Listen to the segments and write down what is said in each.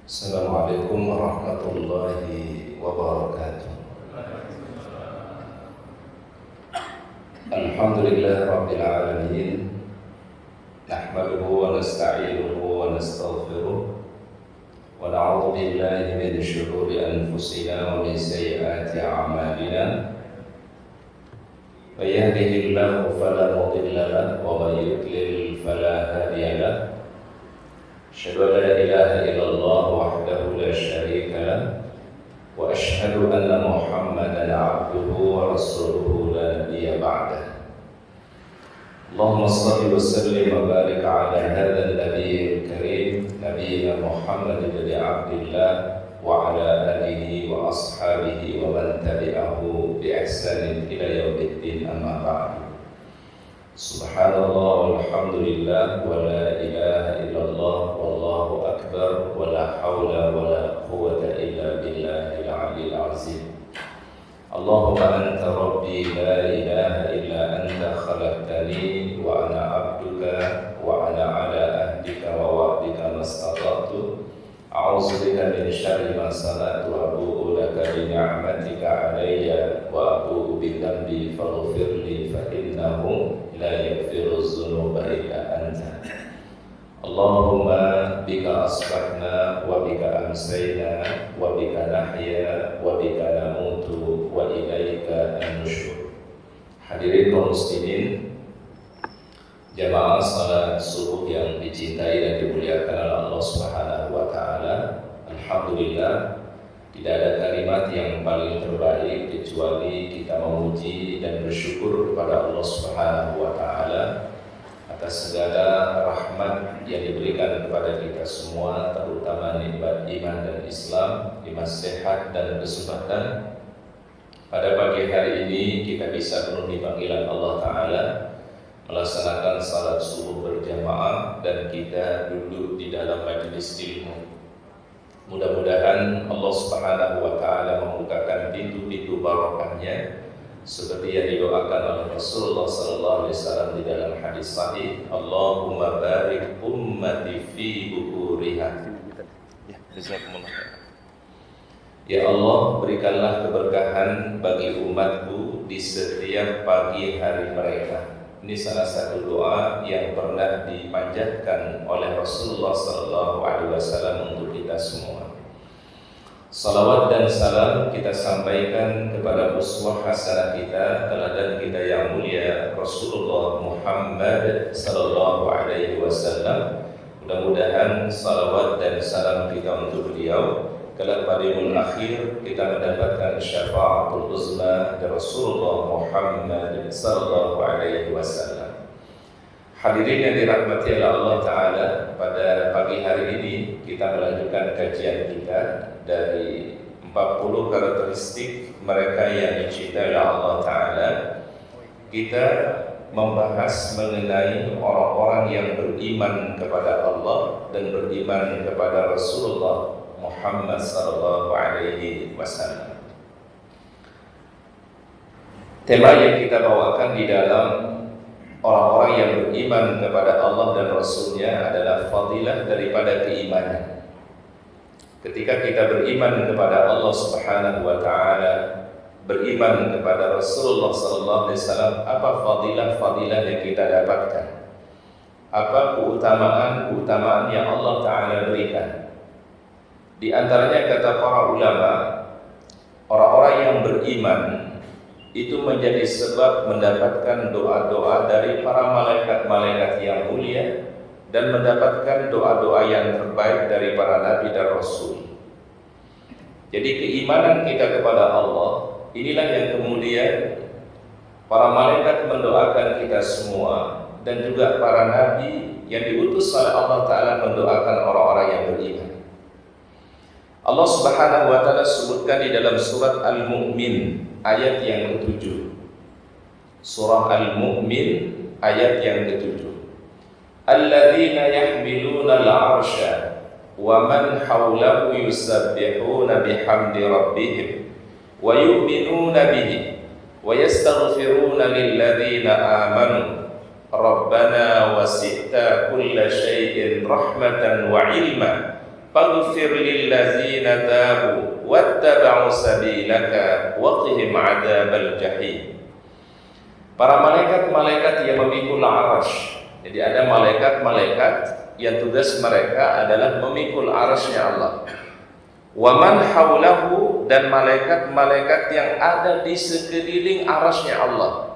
Assalamualaikum warahmatullahi wabarakatuh. Alhamdulillah rabbil alamin. Nahmaduhu wa nasta'inuhu wa nastaghfiruh wa na'udzu billahi min shururi anfusina wa min sayyiati a'malina. May yahdihillahu fala mudilla lahu wa may yudlil fala hadiya lahu. Asyhadu an la ilaha illallah wahdahu la syarika lah wa asyhadu anna Muhammadan 'abduhu wa rasuluhu la nabiyya ba'dah. Allahumma shalli wa sallim wa barik 'ala hadzal nabiyyil karim nabiyyina Muhammad ibn Abdillah wa 'ala alihi wa ashabihi wa man tabi'ahu bi ihsanin ila yaumiddin, amma ba'du. Subhanallah walhamdulillah wa la ilaha illallah wallahu akbar wa la hawla wa la quwwata illa billahil aliyyil azim. Allahumma anta rabbi la ilaha illa anta khalaqtani wa ana abduka wa ana ala ahdika wa wa'dika mastata'tu. A'udzu bika min syarri ma sana'tu wa abu'u laka bi ni'matika 'alayya wa abu'u bi dhanbi faghfir li fa innahu la yaghfiru dzunuba illa anta. Allahumma bika asbahna wa bika amsayna wa bika nahya wa bika namutu wa ilaika an-nusyur. Hadirin kaum muslimin, jamaah salat subuh yang dicintai dan dimuliakan oleh Allah Subhanahu wa taala. Alhamdulillah, tidak ada kalimat yang paling terbaik kecuali kita memuji dan bersyukur kepada Allah Subhanahu wa taala atas segala rahmat yang diberikan kepada kita semua, terutama nikmat iman dan Islam, nikmat sehat dan kesehatan. Pada pagi hari ini kita bisa penuhi panggilan Allah taala, melaksanakan salat subuh berjamaah dan kita duduk di dalam majelis ilmu. Mudah-mudahan Allah Subhanahu wa taala membukakan pintu-pintu barokahnya seperti yang didoakan oleh Rasulullah sallallahu alaihi wasallam di dalam hadis sahih, Allahumma barik ummati fi bukuriha. Ya Allah, berikanlah keberkahan bagi umatku di setiap pagi hari mereka. Ini salah satu doa yang pernah dipanjatkan oleh Rasulullah SAW untuk kita semua. Salawat dan salam kita sampaikan kepada uswah hasanah kita, teladan kita yang mulia, Rasulullah Muhammad SAW. Mudah-mudahan salawat dan salam kita untuk beliau kelak pada yaumul akhir kita mendapatkan syafaatul uzma dari Rasulullah Muhammad sallallahu alaihi wasallam. Hadirin yang dirahmati oleh Allah taala, pada pagi hari ini kita melanjutkan kajian kita dari 40 karakteristik mereka yang dicintai oleh Allah taala. Kita membahas mengenai orang-orang yang beriman kepada Allah dan beriman kepada Rasulullah Muhammad sallallahu alaihi wasallam. Tema yang kita bawakan di dalam orang-orang yang beriman kepada Allah dan Rasulnya adalah fadilah daripada keimanan. Ketika kita beriman kepada Allah Subhanahu wa taala, beriman kepada Rasulullah sallallahu alaihi wasallam, apa fadilah-fadilah yang kita dapatkan? Apa keutamaan yang Allah taala berikan? Di antaranya kata para ulama, orang-orang yang beriman itu menjadi sebab mendapatkan doa-doa dari para malaikat-malaikat yang mulia dan mendapatkan doa-doa yang terbaik dari para nabi dan rasul. Jadi keimanan kita kepada Allah, inilah yang kemudian para malaikat mendoakan kita semua, dan juga para nabi yang diutus oleh Allah Ta'ala mendoakan orang-orang yang beriman. Allah Subhanahu wa taala sebutkan di dalam surat Al-Mu'min ayat yang ke-7. Surah Al-Mu'min ayat yang ke-7. Alladzina yahmiluna al-'arsya wa man hawlahu yusabbihuna bihamdi rabbihim wa yu'minuna bihi wa yastaghfiruna lilladzina amanu rabbana wasi'ta kulla syai'in rahmatan wa 'ilma faghfir lil ladzina tabu wattaba'u sabilaka wa qihim 'adzabal jahim. Para malaikat-malaikat yang memikul arasy. Jadi ada malaikat-malaikat yang tugas mereka adalah memikul arasy-Nya Allah. Wa man haulahu, dan malaikat-malaikat yang ada di sekeliling arasy-Nya Allah.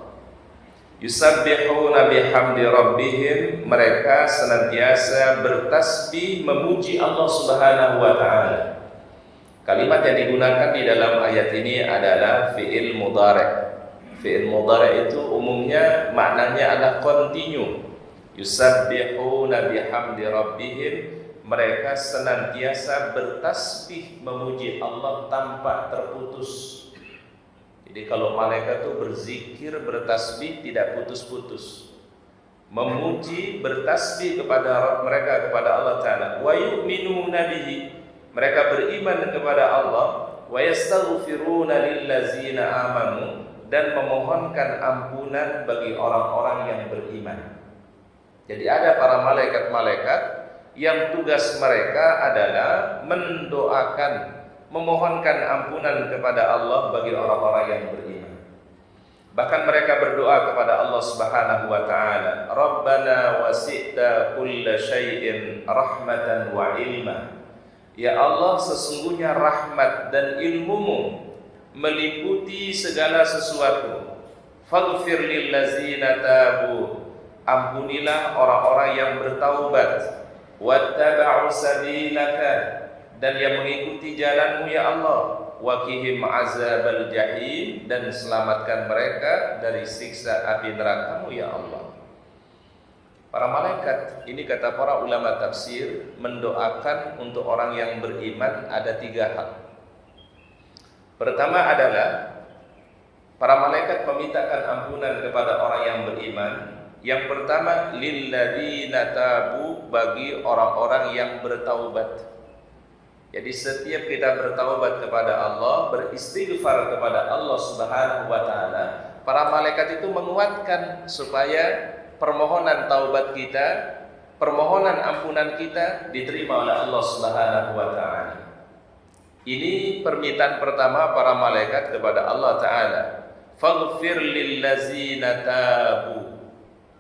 Yusabbihuna bihamdi rabbihim, mereka senantiasa bertasbih memuji Allah Subhanahu wa taala. Kalimat yang digunakan di dalam ayat ini adalah fi'il mudhari'. Fi'il mudhari' itu umumnya maknanya adalah continue. Yusabbihuna bihamdi rabbihim, mereka senantiasa bertasbih memuji Allah tanpa terputus. Jadi kalau malaikat itu berzikir, bertasbih tidak putus-putus. Memuji, bertasbih kepada mereka kepada Allah Ta'ala. Wa yu'minuna bihi, mereka beriman kepada Allah. Wa yastaghfiruna lillazina amanu, dan memohonkan ampunan bagi orang-orang yang beriman. Jadi ada para malaikat-malaikat yang tugas mereka adalah mendoakan, memohonkan ampunan kepada Allah bagi orang-orang yang beriman. Bahkan mereka berdoa kepada Allah Subhanahu wa taala, Rabbana wasi'ta kulla syai'in rahmatan wa ilma. Ya Allah, sesungguhnya rahmat dan ilmu-Mu meliputi segala sesuatu. Faghfir lil ladzina tabu, ampunilah orang-orang yang bertaubat. Wattaba'u sabilaka, dan yang mengikuti jalan-Mu ya Allah. Wa qihim 'adzabal jahim, dan selamatkan mereka dari siksa api neraka-Mu ya Allah. Para malaikat ini, kata para ulama tafsir, mendoakan untuk orang yang beriman ada 3 hal. Pertama adalah para malaikat memintakan ampunan kepada orang yang beriman. Yang pertama, lilladzina tabu, bagi orang-orang yang bertaubat. Jadi setiap kita bertaubat kepada Allah, beristighfar kepada Allah Subhanahu wa taala, para malaikat itu menguatkan supaya permohonan taubat kita, permohonan ampunan kita diterima oleh Allah Subhanahu wa taala. Ini permintaan pertama para malaikat kepada Allah Ta'ala. Faghfir lillazina tabu,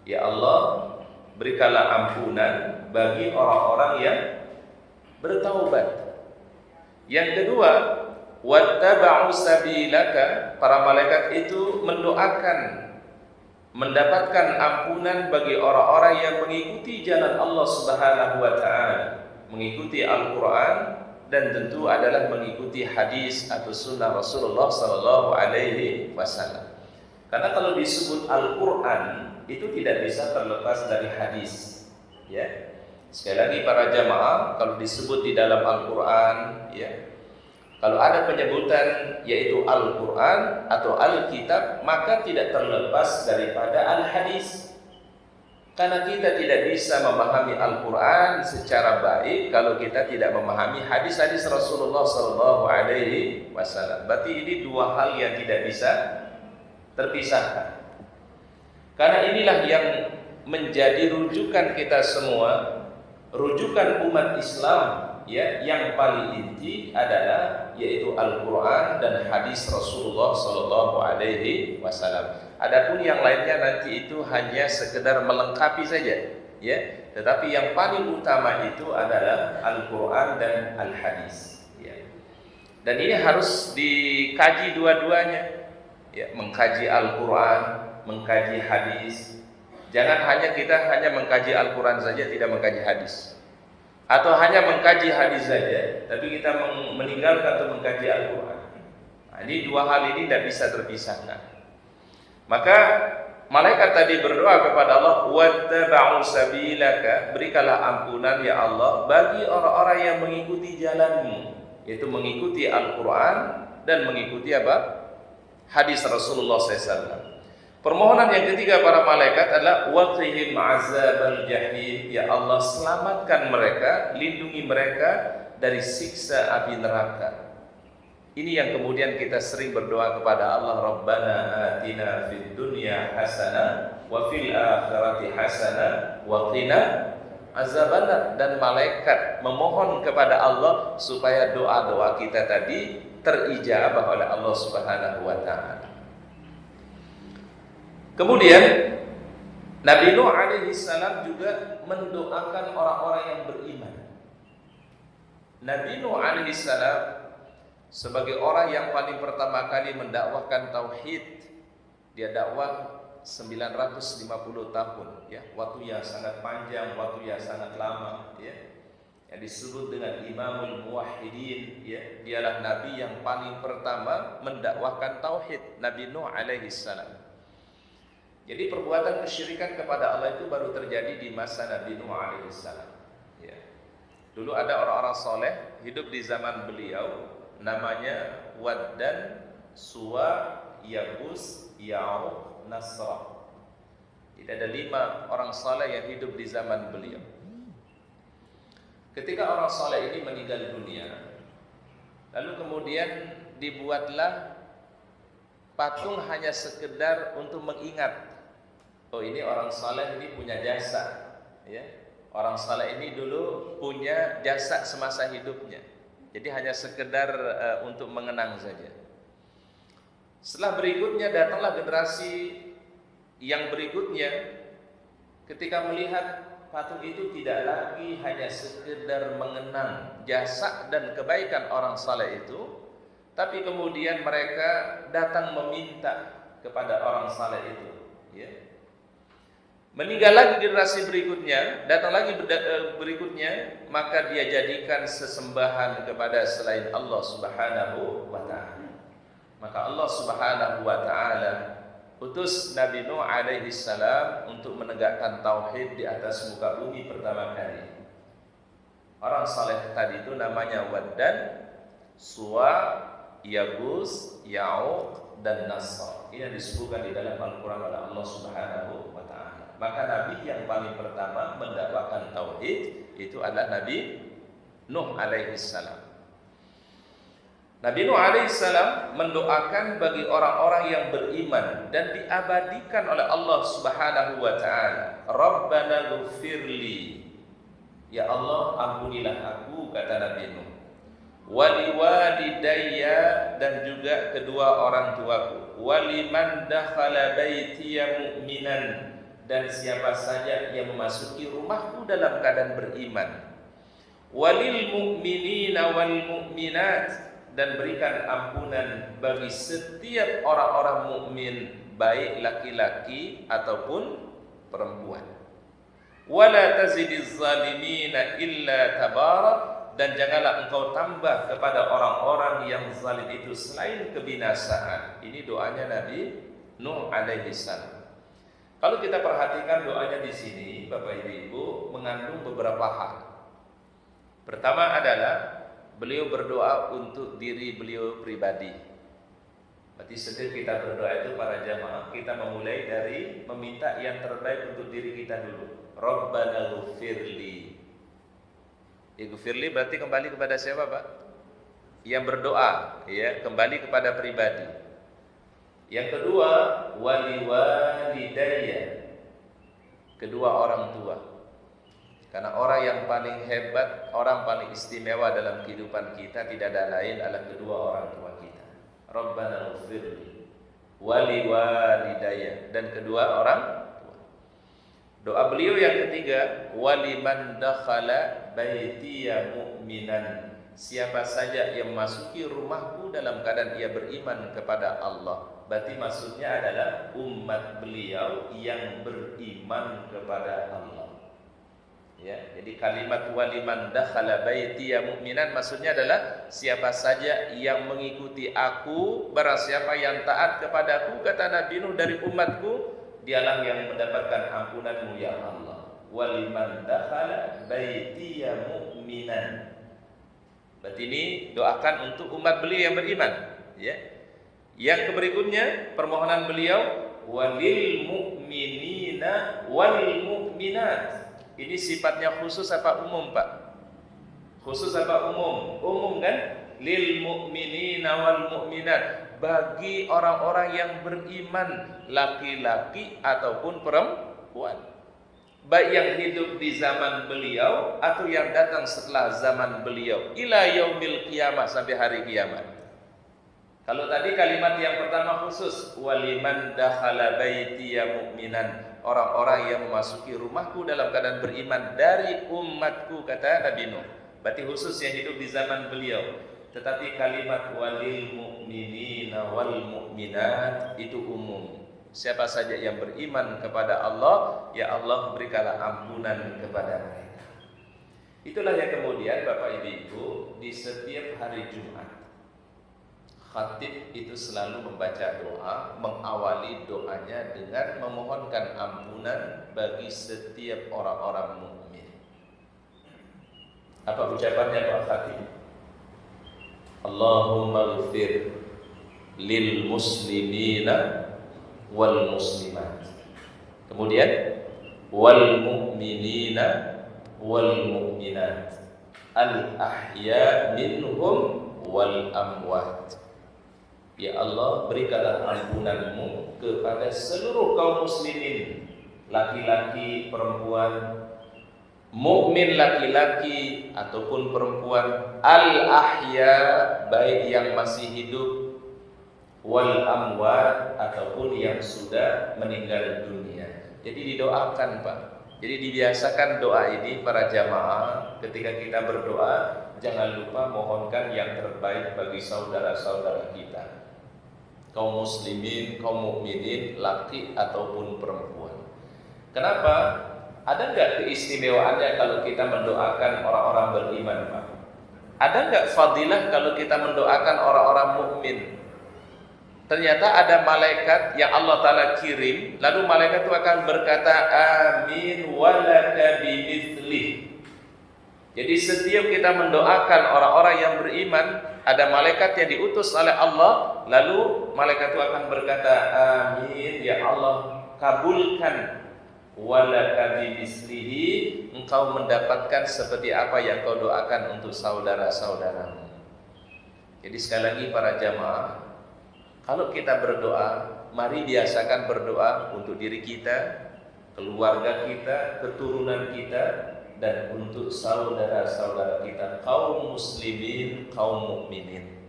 ya Allah, berikanlah ampunan bagi orang-orang yang bertaubat. Yang kedua, wattaba'u sabilaka, para malaikat itu mendoakan mendapatkan ampunan bagi orang-orang yang mengikuti jalan Allah Subhanahu wa taala, mengikuti Al-Qur'an, dan tentu adalah mengikuti hadis atau sunnah Rasulullah sallallahu alaihi wasallam. Karena kalau disebut Al-Qur'an itu tidak bisa terlepas dari hadis, ya. Sekali lagi para jamaah, kalau disebut di dalam Al-Qur'an, ya, kalau ada penyebutan yaitu Al-Qur'an atau Alkitab, maka tidak terlepas daripada Al-Hadis. Karena kita tidak bisa memahami Al-Quran secara baik kalau kita tidak memahami hadis-hadis Rasulullah sallallahu alaihi wasallam. Berarti ini 2 hal yang tidak bisa terpisahkan. Karena inilah yang menjadi rujukan kita semua, rujukan umat Islam, ya, yang paling inti adalah yaitu Al-Quran dan hadis Rasulullah sallallahu alaihi wasallam. Adapun yang lainnya nanti itu hanya sekedar melengkapi saja, ya. Tetapi yang paling utama itu adalah Al-Quran dan Al-Hadis, ya. Dan ini harus dikaji dua-duanya, ya. Mengkaji Al-Quran, mengkaji hadis. Jangan kita hanya mengkaji Al-Quran saja, tidak mengkaji hadis. Atau hanya mengkaji hadis saja, tapi kita meninggalkan untuk mengkaji Al-Quran. Nah, ini 2 hal ini tidak bisa terpisahkan. Maka malaikat tadi berdoa kepada Allah, wattaba'u sabilaka, berikanlah ampunan ya Allah bagi orang-orang yang mengikuti jalan-Mu, yaitu mengikuti Al-Quran dan mengikuti apa? Hadis Rasulullah SAW. Permohonan yang ketiga para malaikat adalah waqihim azabal jahim, ya Allah selamatkan mereka, lindungi mereka dari siksa api neraka. Ini yang kemudian kita sering berdoa kepada Allah, Rabbana atina fid dunya hasanah wa fil akhirati hasanah wa qina azzabannar, dan malaikat memohon kepada Allah supaya doa-doa kita tadi terijabah oleh Allah Subhanahu wa taala. Kemudian Nabi Nuh alaihi salam juga mendoakan orang-orang yang beriman. Nabi Nuh alaihi salam sebagai orang yang paling pertama kali mendakwahkan tauhid, dia dakwah 950 tahun, ya, waktu yang sangat panjang, waktu yang sangat lama, ya, yang disebut dengan Imamul Muwahhidin, ya, dialah Nabi yang paling pertama mendakwahkan tauhid, Nabi Nuh alaihi salam. Jadi perbuatan kesyirikan kepada Allah itu baru terjadi di masa Nabi Nuh alaihi salam, ya. Dulu ada orang-orang soleh hidup di zaman beliau, namanya Waddan, Suwa, Yabus, Ya'uq, Nasra. Jadi ada 5 orang saleh yang hidup di zaman beliau. Ketika orang saleh ini meninggal dunia, lalu kemudian dibuatlah patung hanya sekedar untuk mengingat, oh ini orang saleh ini punya jasa, ya. Orang saleh ini dulu punya jasa semasa hidupnya. Jadi hanya sekedar untuk mengenang saja. Setelah berikutnya datanglah generasi yang berikutnya, ketika melihat patung itu tidak lagi hanya sekedar mengenang jasa dan kebaikan orang saleh itu, tapi kemudian mereka datang meminta kepada orang saleh itu, ya. Meninggal lagi generasi berikutnya, datang lagi berikutnya, maka dia jadikan sesembahan kepada selain Allah Subhanahu wa taala. Maka Allah Subhanahu wa taala utus Nabi Nuh alaihi salam untuk menegakkan tauhid di atas muka bumi pertama kali. Orang saleh tadi itu namanya Waddan, Suwa, Yabus, Ya'uq, dan Nasr. Ini yang disebutkan di dalam Al-Quran oleh Allah Subhanahu wa taala. Maka Nabi yang paling pertama mendakwakan tauhid itu adalah Nabi Nuh alaihi salam. Nabi Nuh alaihissalam mendoakan bagi orang-orang yang beriman dan diabadikan oleh Allah Subhanahu wa taala. Rabbana ghfirli, ya Allah ampunilah aku, kata Nabi Nuh. Waliwalidayya, dan juga kedua orang tuaku. Waliman dakhala baitiya mu'minan, dan siapa saja yang memasuki rumahku dalam keadaan beriman. Walil mu'minina wal mu'minat, dan berikan ampunan bagi setiap orang-orang mukmin, baik laki-laki ataupun perempuan. Wala tazidiz zalimina illa tabara, dan janganlah engkau tambah kepada orang-orang yang zalim itu selain kebinasaan. Ini doanya Nabi Nuh alaihi salam. Kalau kita perhatikan doanya di sini, Bapak Ibu, mengandung beberapa hal. Pertama adalah beliau berdoa untuk diri beliau pribadi. Berarti setiap kita berdoa itu para jamaah, kita memulai dari meminta yang terbaik untuk diri kita dulu. Rabbana ghfirli. Ghfirli berarti kembali kepada siapa, Pak? Yang berdoa, ya, kembali kepada pribadi. Yang kedua, waliwalidayya, kedua orang tua. Karena orang yang paling hebat, orang paling istimewa dalam kehidupan kita tidak ada lain adalah kedua orang tua kita. Rabbana ighfirli waliwalidayya, dan kedua orang tua. Doa beliau yang ketiga, waliman dakhala baitiya mu'minan, siapa saja yang memasuki rumahku dalam keadaan ia beriman kepada Allah. Berarti maksudnya adalah umat beliau yang beriman kepada Allah. Ya, jadi kalimat waliman dakhala baitiya mu'minan maksudnya adalah siapa saja yang mengikuti aku, barang siapa yang taat kepadaku, kata Nabi Nuh, dari umatku, dialah yang mendapatkan ampunanmu ya Allah. Waliman dakhala baitiya mu'minan. Berarti ini doakan untuk umat beliau yang beriman, ya. Yang berikutnya permohonan beliau walil mu'minina wal mu'minat. Ini sifatnya khusus apa umum, Pak? Khusus apa umum? Umum kan? Lil mu'minina wal mu'minat, bagi orang-orang yang beriman, laki-laki ataupun perempuan. baik yang hidup di zaman beliau atau yang datang setelah zaman beliau, ila yaumil qiyamah, sampai hari kiamat. Kalau tadi kalimat yang pertama khusus, waliman dakhala baitiya mu'minan, orang-orang yang memasuki rumahku dalam keadaan beriman dari umatku, kata Nabi Nuh. Berarti khusus yang hidup di zaman beliau. Tetapi kalimat walil mu'minina wal mu'minat itu umum. Siapa saja yang beriman kepada Allah, ya Allah berikanlah ampunan kepada mereka. Itulah yang kemudian Bapak Ibu, di setiap hari Jumat khatib itu selalu membaca doa, mengawali doanya dengan memohonkan ampunan bagi setiap orang-orang mukmin. Apa ucapannya Pak Khatib? Allahumma ighfir lil muslimina wal muslimat. Kemudian wal mu'minina wal mu'minat al ahya minhum wal amwat. Ya Allah, berikanlah ampunanmu kepada seluruh kaum muslimin, laki-laki, perempuan, mukmin laki-laki ataupun perempuan, al-ahya, baik yang masih hidup, wal amwat, ataupun yang sudah meninggal dunia. Jadi didoakan Pak. Jadi dibiasakan doa ini para jamaah, ketika kita berdoa jangan lupa mohonkan yang terbaik bagi saudara-saudara kita, kaum muslimin, kaum mukminin, laki ataupun perempuan. Kenapa? Ada nggak keistimewaannya kalau kita mendoakan orang-orang beriman, Pak? Ada nggak fadilah kalau kita mendoakan orang-orang mukmin? Ternyata ada malaikat yang Allah Ta'ala kirim, lalu malaikat itu akan berkata amin walaka bimithli. Jadi setiap kita mendoakan orang-orang yang beriman, ada malaikat yang diutus oleh Allah, lalu malaikat itu akan berkata amin, ya Allah kabulkan walaka bimithlihi, engkau mendapatkan seperti apa yang kau doakan untuk saudara-saudaramu. Jadi sekali lagi para jamaah, kalau kita berdoa, mari biasakan berdoa untuk diri kita, keluarga kita, keturunan kita, dan untuk saudara-saudara kita, kaum muslimin, kaum mukminin.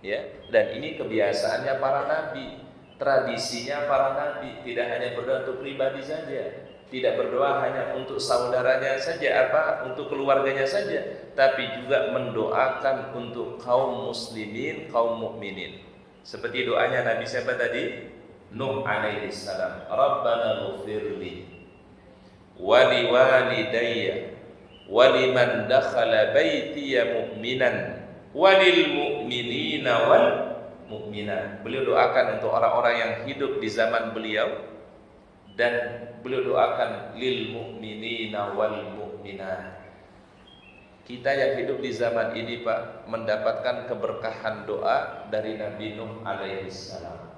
Ya, dan ini kebiasaannya para nabi, tradisinya para nabi, tidak hanya berdoa untuk pribadi saja, tidak berdoa hanya untuk saudaranya saja, untuk keluarganya saja, tapi juga mendoakan untuk kaum muslimin, kaum mukminin. Seperti doanya Nabi siapa tadi? Nuh alaihi salam. Rabbana ghfirli wa liwalidayya wa liman dakhala baitiya mu'minan wa lil mu'minina wal mu'minat. Beliau doakan untuk orang-orang yang hidup di zaman beliau, dan beliau doakan lil mu'minina wal mu'minat. Kita yang hidup di zaman ini Pak, mendapatkan keberkahan doa dari Nabi Nuh alaihi salam.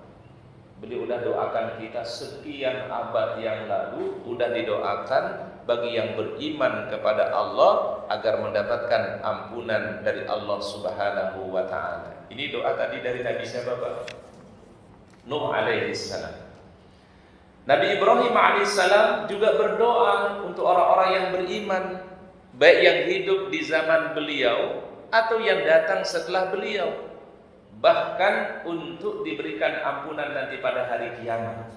Beliau udah doakan kita sekian abad yang lalu, udah didoakan bagi yang beriman kepada Allah agar mendapatkan ampunan dari Allah Subhanahu wa taala. Ini doa tadi dari Nabi siapa Pak? Nuh alaihi salam. Nabi Ibrahim alaihi salam juga berdoa untuk orang-orang yang beriman, baik yang hidup di zaman beliau atau yang datang setelah beliau, bahkan untuk diberikan ampunan nanti pada hari kiamat.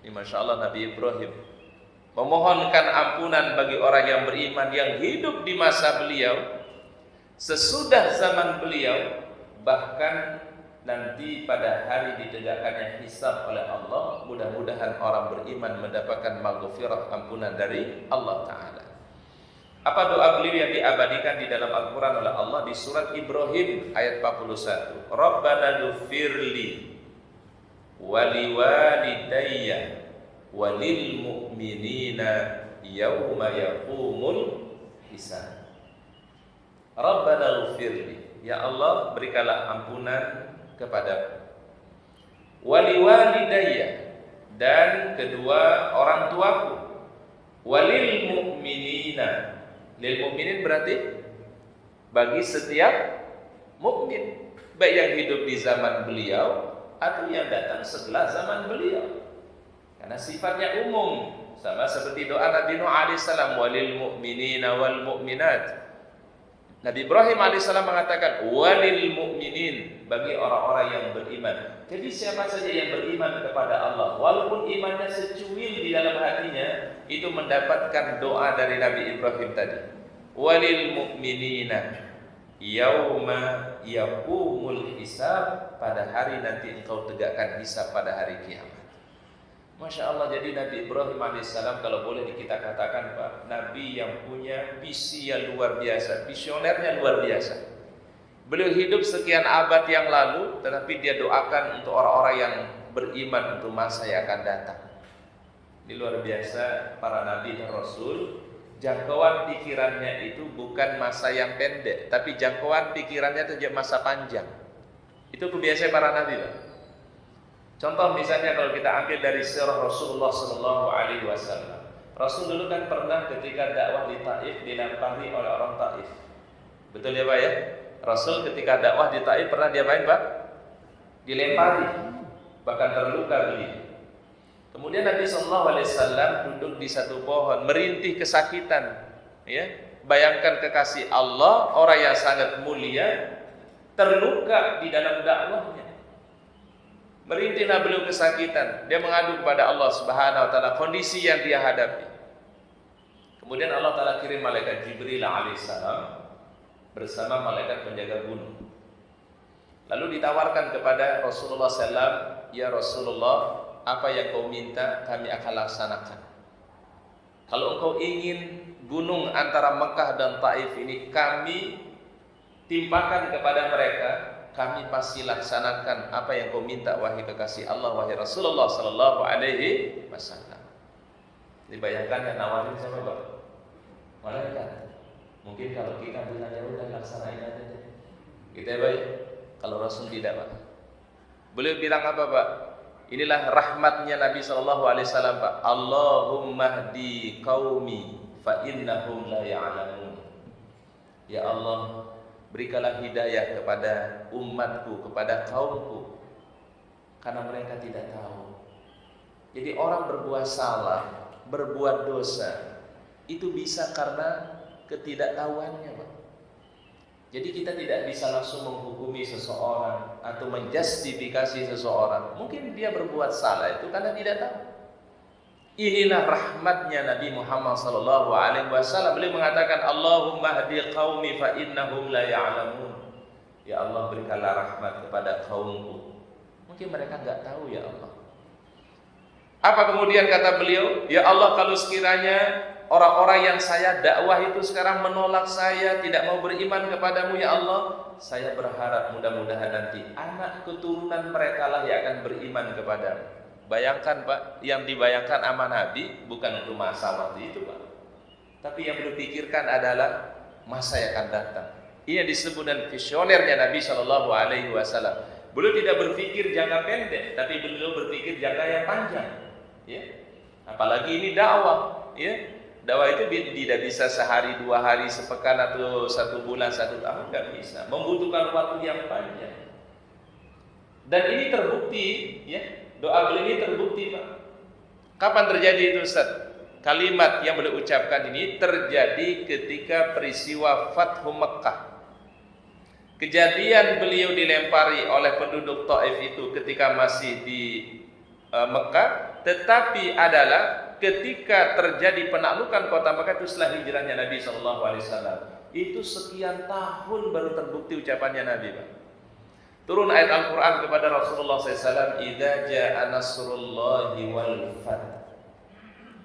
Ini Masya Allah, Nabi Ibrahim memohonkan ampunan bagi orang yang beriman yang hidup di masa beliau, sesudah zaman beliau, bahkan nanti pada hari ditegakkannya hisab oleh Allah. Mudah-mudahan orang beriman mendapatkan maghfirah, ampunan dari Allah Ta'ala. Apa doa beliau yang diabadikan di dalam Al-Quran oleh Allah di surat Ibrahim ayat 41? Rabbana ghfirli waliwalidayya walil mu'minina yawma yaqumul hisab. Rabbana ghfirli, ya Allah berikanlah ampunan kepada waliwalidayya, dan kedua orang tuaku, walil mu'minina. Lil mukminin berarti bagi setiap mukmin, baik yang hidup di zaman beliau atau yang datang setelah zaman beliau. Karena sifatnya umum, Sama seperti doa Nabi Nuh alaihissalam, walil mu'minina wal mu'minat. Nabi Ibrahim alaihissalam mengatakan walil mu'minin, bagi orang-orang yang beriman. Jadi siapa saja yang beriman kepada Allah, walaupun imannya secuil di dalam hatinya, itu mendapatkan doa dari Nabi Ibrahim tadi. Walil mu'minina yauma yaqumul hisab, pada hari nanti engkau tegakkan hisab pada hari kiamat. Masya Allah, jadi Nabi Ibrahim alaihissalam kalau boleh kita katakan Pak, Nabi yang punya visi yang luar biasa, visionernya luar biasa. Beliau hidup sekian abad yang lalu, tetapi dia doakan untuk orang-orang yang beriman untuk masa yang akan datang. Ini luar biasa, para Nabi dan Rasul, jangkauan pikirannya itu bukan masa yang pendek, tapi jangkauan pikirannya itu masa panjang. Itu kebiasaan para Nabi Pak. Contoh misalnya kalau kita ambil dari sirah Rasulullah sallallahu alaihi wasallam. Rasul dulu kan pernah ketika dakwah di Taif dilempari oleh orang Taif. Betul ya Pak ya? Rasul ketika dakwah di Taif pernah diapain Pak? Dilempari, bahkan terluka beliau. Kemudian Nabi sallallahu alaihi wasallam duduk di satu pohon, merintih kesakitan, ya. Bayangkan kekasih Allah, orang yang sangat mulia, terluka di dalam dakwahnya. Merintihlah beliau kesakitan. Dia mengadu kepada Allah Subhanahu wa taala kondisi yang dia hadapi. Kemudian Allah taala kirim malaikat Jibril alaihissalam bersama malaikat penjaga gunung. Lalu ditawarkan kepada Rasulullah SAW, ya Rasulullah, apa yang kau minta kami akan laksanakan. Kalau engkau ingin gunung antara Mekah dan Taif ini kami timpakan kepada mereka, kami pasti laksanakan apa yang kau minta wahai kekasih Allah, wahai Rasulullah sallallahu alaihi wasallam. Dibayangkan yang nawarin siapa Pak? Malaikat. Mungkin kalau kita bilang ya udah laksanain aja deh. Gitu ya Pak. Kalau Rasul tidak Pak. Beliau bilang apa Pak? Inilah rahmatnya Nabi sallallahu alaihi wasallam Pak. Allahumma hdi qaumi fa innahum la ya'lamun. Ya Allah, berikanlah hidayah kepada umatku, kepada kaumku, karena mereka tidak tahu. Jadi orang berbuat salah, berbuat dosa, itu bisa karena ketidaktahuannya Pak. Jadi kita tidak bisa langsung menghukumi seseorang atau menjustifikasi seseorang. Mungkin dia berbuat salah itu karena tidak tahu. Inilah rahmatnya Nabi Muhammad sallallahu alaihi wasallam. Beliau mengatakan Allahumma hdi qaumi fa innahum la ya'lamun. Ya Allah, berikanlah rahmat kepada kaumku. Mungkin mereka enggak tahu ya Allah. Apa kemudian kata beliau? Ya Allah, kalau sekiranya orang-orang yang saya dakwah itu sekarang menolak saya, tidak mau beriman kepadamu ya Allah, saya berharap mudah-mudahan nanti anak keturunan mereka lah yang akan beriman kepadamu. Bayangkan Pak, yang dibayangkan sama Nabi bukan untuk masa waktu itu Pak, tapi yang beliau pikirkan adalah masa yang akan datang. Ini yang disebut dengan visionernya Nabi Shallallahu Alaihi Wasallam. Beliau tidak berpikir jangka pendek, tapi beliau berpikir jangka yang panjang. Ya, apalagi ini dakwah. Ya, dakwah itu tidak bisa sehari, 2 hari, sepekan atau 1 bulan, 1 tahun, nggak bisa. Membutuhkan waktu yang panjang. Dan ini terbukti, ya. Doa beliau ini terbukti Pak. Kapan terjadi itu Ustaz? Kalimat yang beliau ucapkan ini terjadi ketika peristiwa Fathu Mekah. Kejadian beliau dilempari oleh penduduk Taif itu ketika masih di Mekah, tetapi adalah ketika terjadi penaklukan kota Mekah itu setelah hijrahnya Nabi SAW. Itu sekian tahun baru terbukti ucapannya Nabi Pak. Turun ayat Al-Quran kepada Rasulullah SAW, idza jaa nasrullahi wal fath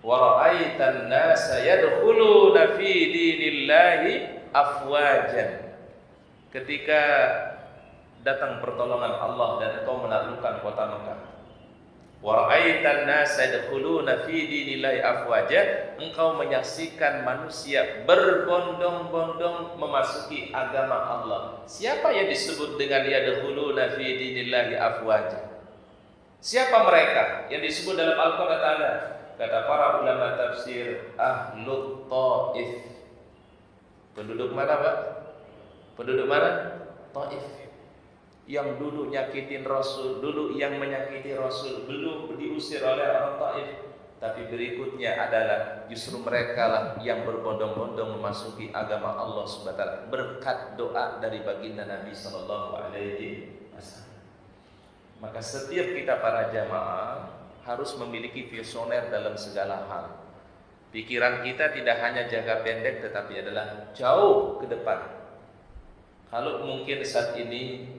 wa ra'aitan nasa yadkhuluna fi dinillahi afwajan. Ketika datang pertolongan Allah dan engkau menaklukkan kota Mekah, wa ra'aitan nasa yadkhuluna fi dinillahi afwaja, engkau menyaksikan manusia berbondong-bondong memasuki agama Allah. Siapa yang disebut dengan yadkhuluna fi dinillahi afwaja? Siapa mereka yang disebut dalam Al-Qur'an? Kata para ulama tafsir, Ahlut Taif. Penduduk mana Pak? Penduduk mana? Taif. Yang dulu nyakitin Rasul, dulu yang menyakiti Rasul, belum diusir oleh orang Taif, tapi berikutnya adalah justru mereka lah yang berbondong-bondong memasuki agama Allah Subhanahu wa taala berkat doa dari baginda Nabi sallallahu alaihi wasallam. Maka setiap kita para jamaah harus memiliki visioner dalam segala hal. Pikiran kita tidak hanya jangka pendek tetapi adalah jauh ke depan. Kalau mungkin saat ini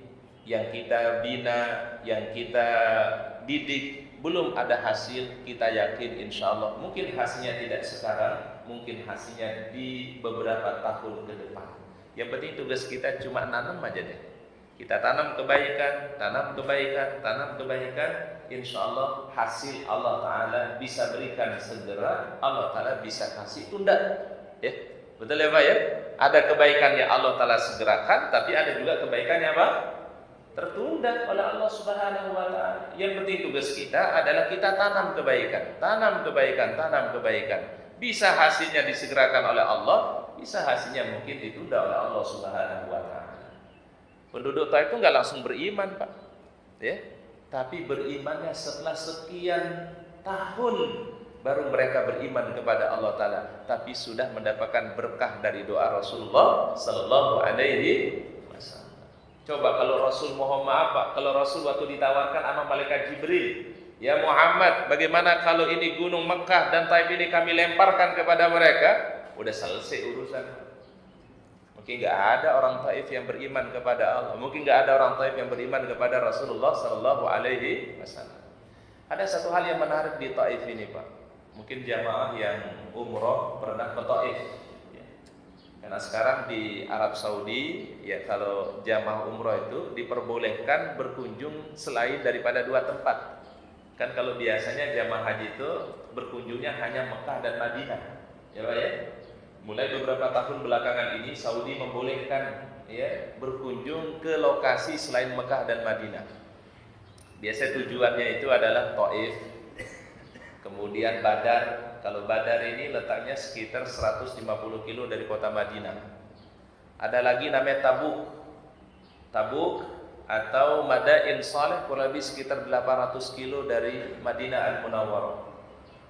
yang kita bina, yang kita didik belum ada hasil, kita yakin insya Allah mungkin hasilnya tidak sekarang, mungkin hasilnya di beberapa tahun ke depan. Yang penting tugas kita cuma nanam aja deh. Kita tanam kebaikan, tanam kebaikan, tanam kebaikan, insya Allah hasil Allah Ta'ala bisa berikan segera, Allah Ta'ala bisa kasih tunda. Ya, betul ya Pak ya? Ada kebaikan yang Allah Ta'ala segerakan, tapi ada juga kebaikan yang apa? Tertunda oleh Allah Subhanahu wa taala. Yang penting tugas kita adalah kita tanam kebaikan, tanam kebaikan, tanam kebaikan. Bisa hasilnya disegerakan oleh Allah, bisa hasilnya mungkin ditunda oleh Allah Subhanahu wa taala. Penduduk Taif itu enggak langsung beriman, Pak. Ya. Tapi berimannya setelah sekian tahun baru mereka beriman kepada Allah taala, tapi sudah mendapatkan berkah dari doa Rasulullah sallallahu alaihi wasallam. Coba kalau Rasul mohon maaf Pak, kalau Rasul waktu ditawarkan sama malaikat Jibril, ya Muhammad, bagaimana kalau ini gunung Mekah dan Taif ini kami lemparkan kepada mereka, udah selesai urusan. Mungkin nggak ada orang Taif yang beriman kepada Allah, mungkin nggak ada orang Taif yang beriman kepada Rasulullah Sallallahu Alaihi Wasallam. Ada satu hal yang menarik di Taif ini Pak, mungkin jamaah yang umroh pernah ke Taif. Karena sekarang di Arab Saudi ya kalau jamaah umroh itu diperbolehkan berkunjung selain daripada 2 tempat. Kan kalau biasanya jamaah haji itu berkunjungnya hanya Mekah dan Madinah. Ya Pak ya. Mulai beberapa tahun belakangan ini Saudi membolehkan ya berkunjung ke lokasi selain Mekah dan Madinah. Biasa tujuannya itu adalah Taif, kemudian Badar. Kalau Badar ini letaknya sekitar 150 kilo dari kota Madinah. Ada lagi namanya Tabuk. Tabuk atau Madain Saleh kurang lebih sekitar 800 kilo dari Madinah Al-Munawwarah.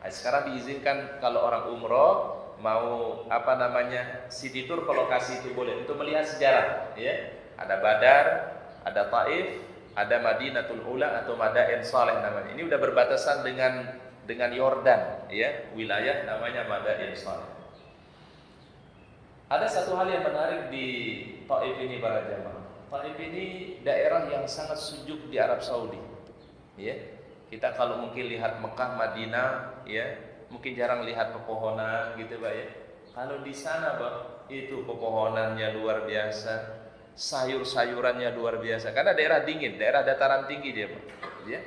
Nah, sekarang diizinkan kalau orang umroh mau city tour ke lokasi itu boleh untuk melihat sejarah ya. Ada Badar, ada Taif, ada Madinatul Ula atau Madain Saleh namanya. Ini udah berbatasan dengan Yordan ya, wilayah namanya Madain Saleh. Ada satu hal yang menarik di Taif ini para jamaah. Taif ini daerah yang sangat sejuk di Arab Saudi. Ya. Kita kalau mungkin lihat Mekah, Madinah ya, mungkin jarang lihat pepohonan gitu Pak ya. Kalau di sana Pak, itu pepohonannya luar biasa, sayur-sayurannya luar biasa. Karena daerah dingin, daerah dataran tinggi dia Pak. Ya.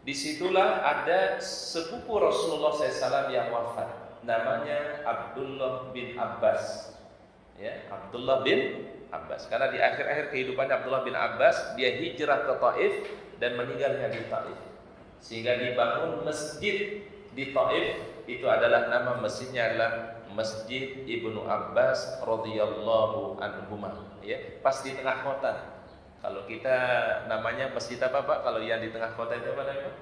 Disitulah ada sepupu Rasulullah SAW yang wafat, namanya Abdullah bin Abbas. Ya, Abdullah bin Abbas. Karena di akhir-akhir kehidupannya Abdullah bin Abbas, dia hijrah ke Taif dan meninggalnya di Taif. Sehingga dibangun masjid di Taif, itu adalah nama masjidnya adalah Masjid Ibnu Abbas radhiyallahu anhuma. Ya, pas di tengah kota. Kalau kita namanya masjid apa Pak? Kalau yang di tengah kota itu apa namanya?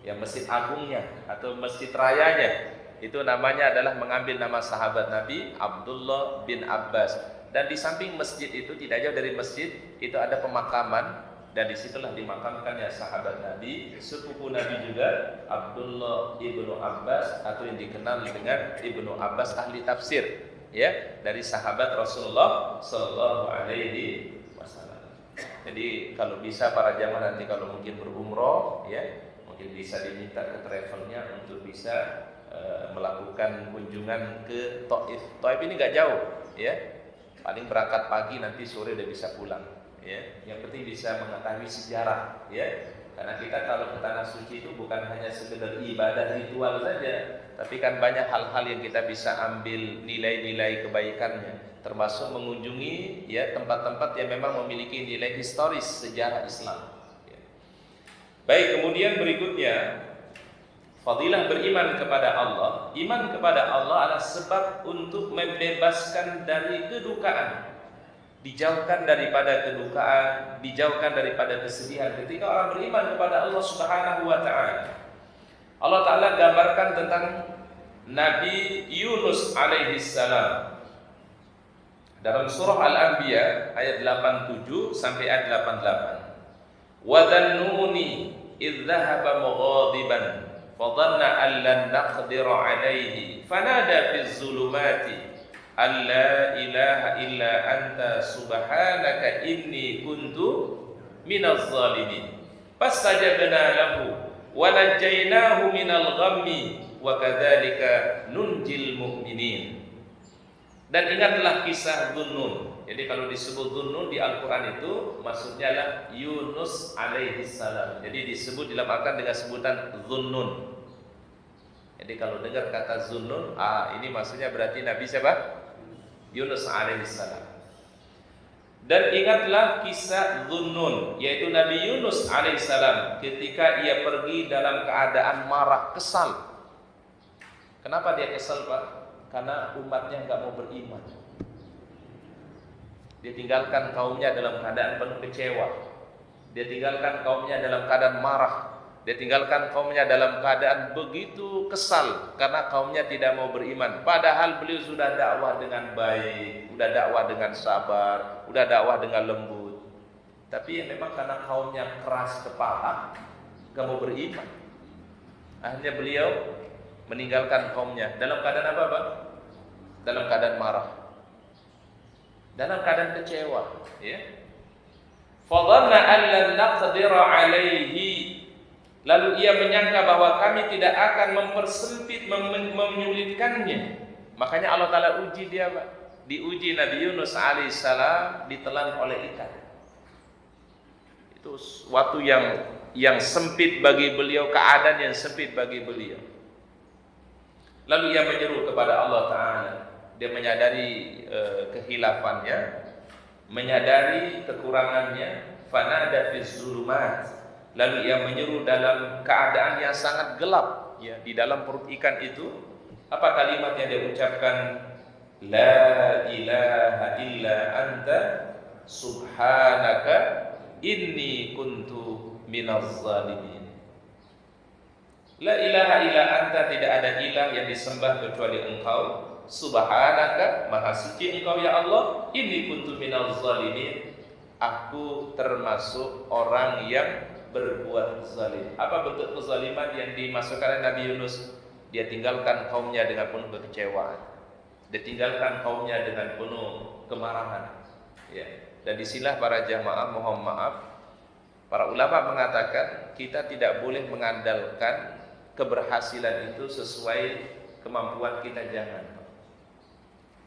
Yang masjid agungnya atau masjid rayanya itu namanya adalah mengambil nama sahabat Nabi Abdullah bin Abbas. Dan di samping masjid itu tidak jauh dari masjid itu ada pemakaman dan disitulah dimakamkannya sahabat Nabi, sepupu Nabi juga Abdullah ibnu Abbas atau yang dikenal dengan Ibnu Abbas ahli tafsir ya dari sahabat Rasulullah Sallallahu Alaihi Wasallam. Jadi kalau bisa para jamaah nanti kalau mungkin berumroh ya, mungkin bisa diminta ke travelnya untuk bisa melakukan kunjungan ke Taif. Taif ini nggak jauh ya, paling berangkat pagi nanti sore udah bisa pulang ya. Yang penting bisa mengetahui sejarah ya, karena kita kalau ke tanah suci itu bukan hanya sekedar ibadah ritual saja, tapi kan banyak hal-hal yang kita bisa ambil nilai-nilai kebaikannya, termasuk mengunjungi ya tempat-tempat yang memang memiliki nilai historis sejarah Islam. Ya. Baik, kemudian berikutnya fadilah beriman kepada Allah. Iman kepada Allah adalah sebab untuk membebaskan dari kedukaan, dijauhkan daripada kedukaan, dijauhkan daripada kesedihan ketika orang beriman kepada Allah Subhanahu wa taala. Allah Ta'ala gambarkan tentang Nabi Yunus alaihi salam dalam surah Al-Anbiya ayat 87 sampai ayat 88. Wa dhannuni idh dhahaba mughadiban fadhanna an lan naqdira alaihi fanada fiz zulumati an la ilaha illa anta subhanaka inni kuntu minaz zalimin. Fastajabna lahu wa najjaynahu minal ghammi wa kadzalika nunjil mu'minin. Dan ingatlah kisah Dhunnun. Jadi kalau disebut Dhunnun di Al-Qur'an itu maksudnya adalah Yunus alaihi salam. Jadi disebut dilamakan dengan sebutan Dhunnun. Jadi kalau dengar kata Dhunnun, ini maksudnya berarti Nabi siapa? Yunus alaihi salam. Dan ingatlah kisah Dhunnun, yaitu Nabi Yunus alaihi salam ketika ia pergi dalam keadaan marah, kesal. Kenapa dia kesal, Pak? Karena umatnya enggak mau beriman. Dia tinggalkan kaumnya dalam keadaan penuh kecewa. Dia tinggalkan kaumnya dalam keadaan marah. Dia tinggalkan kaumnya dalam keadaan begitu kesal karena kaumnya tidak mau beriman. Padahal beliau sudah dakwah dengan baik, sudah dakwah dengan sabar, sudah dakwah dengan lembut. Tapi memang karena kaumnya keras kepala, enggak mau beriman. Akhirnya beliau meninggalkan kaumnya dalam keadaan apa, Pak? Dalam keadaan marah, dalam keadaan kecewa, ya. Fadhanna an lan naqdira alaihi, lalu ia menyangka bahwa kami tidak akan mempersempit, menyulitkannya. Makanya Allah Ta'ala uji dia, Pak. Diuji Nabi Yunus alaihissalam ditelan oleh ikan. Itu suatu yang sempit bagi beliau, keadaan yang sempit bagi beliau. Lalu ia menyeru kepada Allah Ta'ala. Dia menyadari kehilafannya, menyadari kekurangannya. Fanada fiz zulumat, lalu ia menyeru dalam keadaan yang sangat gelap, ya, di dalam perut ikan itu. Apa kalimat yang dia ucapkan? La ilaha illa anta subhanaka inni kuntu minaz zalimin. La ilaha illa anta, tidak ada ilah yang disembah kecuali engkau. Subhanaka, maha suci engkau ya Allah. Inni kuntu minaz zalimin, aku termasuk orang yang berbuat zalim. Apa bentuk kezaliman yang dimasukkan Nabi Yunus? Dia tinggalkan kaumnya dengan penuh kekecewaan. Dia tinggalkan kaumnya dengan penuh kemarahan. Ya. Dan disinilah para jamaah mohon maaf, para ulama mengatakan kita tidak boleh mengandalkan keberhasilan itu sesuai kemampuan kita, jangan.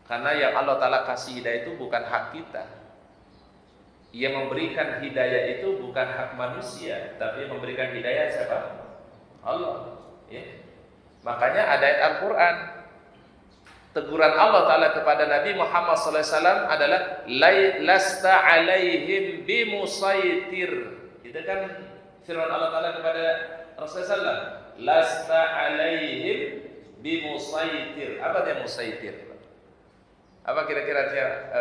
Karena yang Allah Ta'ala kasih hidayah itu bukan hak kita. Ia memberikan hidayah itu bukan hak manusia, tapi memberikan hidayah siapa? Allah. Ya. Makanya ada ayat Al-Quran, teguran Allah Ta'ala kepada Nabi Muhammad SAW adalah lasta alaihim bimusaitir. Itu kan firman Allah Ta'ala kepada Rasulullah SAW, lasta alaihim bimusaitir. Apa dia musaitir? Apa kira-kira